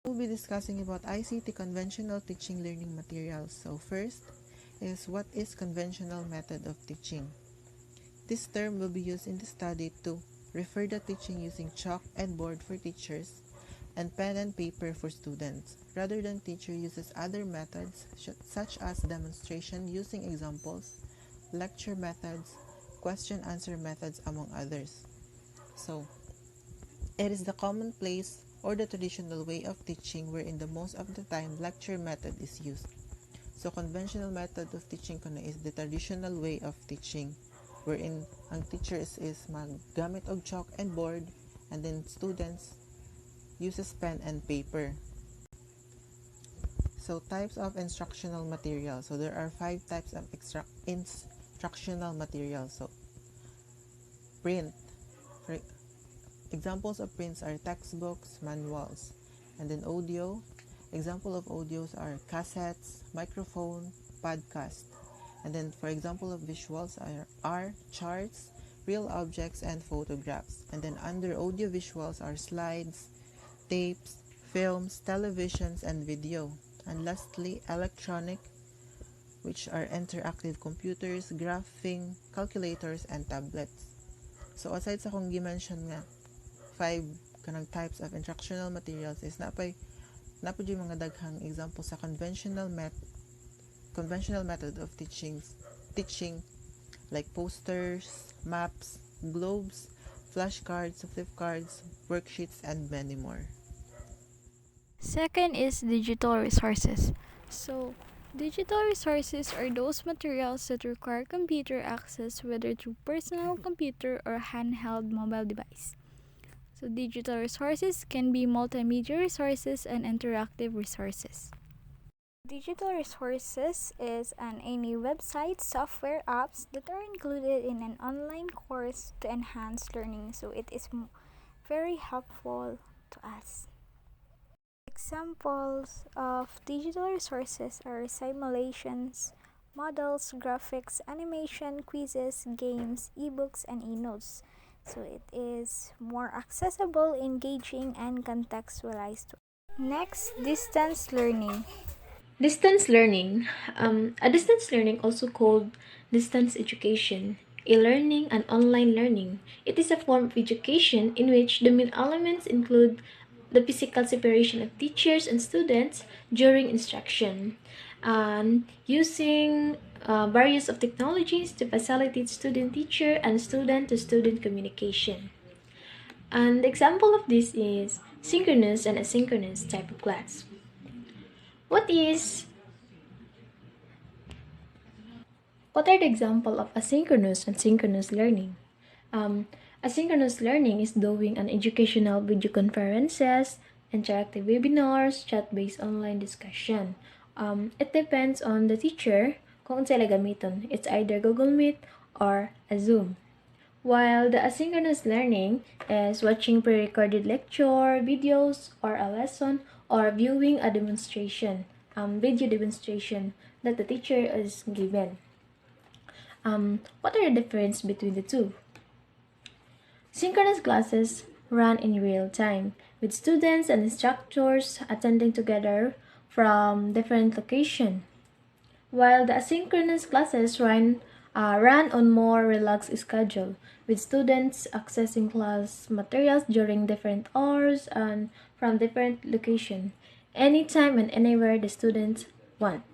We'll be discussing about ICT conventional teaching learning materials. So first is what is conventional method of teaching. This term will be used in the study to refer the teaching using chalk and board for teachers and pen and paper for students, rather than teacher uses other methods such as demonstration using examples, lecture methods, question-answer methods, among others. So, it is the commonplace or the traditional way of teaching wherein the most of the time lecture method is used. So, conventional method of teaching ko na is the traditional way of teaching wherein ang teachers is maggamit og chalk and board and then students uses pen and paper. So, types of instructional material. So, there are 5 types of instructional material. So, print. For examples of prints are textbooks, manuals. And then audio. Example of audios are cassettes, microphone, podcast. And then for example of visuals are charts, real objects, and photographs. And then under audio visuals are slides, tapes, films, televisions, and video. And lastly, electronic, which are interactive computers, graphing, calculators, and tablets. So aside sa kung gi-mention nga 5 kanang types of instructional materials is napay yung mga daghang example sa conventional method of teaching like posters, maps, globes, flashcards, flipcards, worksheets, and many more. Second is digital resources. So, digital resources are those materials that require computer access, whether through personal computer or handheld mobile device. So, digital resources can be multimedia resources and interactive resources. Digital resources is any website, software, apps that are included in an online course to enhance learning. So, it is very helpful to us. Examples of digital resources are simulations, models, graphics, animation, quizzes, games, ebooks, and e-notes. So it is more accessible, engaging, and contextualized. Next, distance learning. Distance learning. A distance learning, also called distance education, e-learning and online learning. It is a form of education in which the main elements include the physical separation of teachers and students during instruction, and using various of technologies to facilitate student-teacher and student-to-student communication. An example of this is synchronous and asynchronous type of class. What are the example of asynchronous and synchronous learning? Asynchronous learning is doing an educational video conferences, interactive webinars, chat-based online discussion. It depends on the teacher kung sila gamiton. It's either Google Meet or a Zoom. While the asynchronous learning is watching pre-recorded lecture, videos, or a lesson, or viewing a demonstration, video demonstration that the teacher is given. What are the difference between the two? Synchronous classes run in real time, with students and instructors attending together from different locations, while the asynchronous classes run on more relaxed schedule, with students accessing class materials during different hours and from different locations, anytime and anywhere the students want.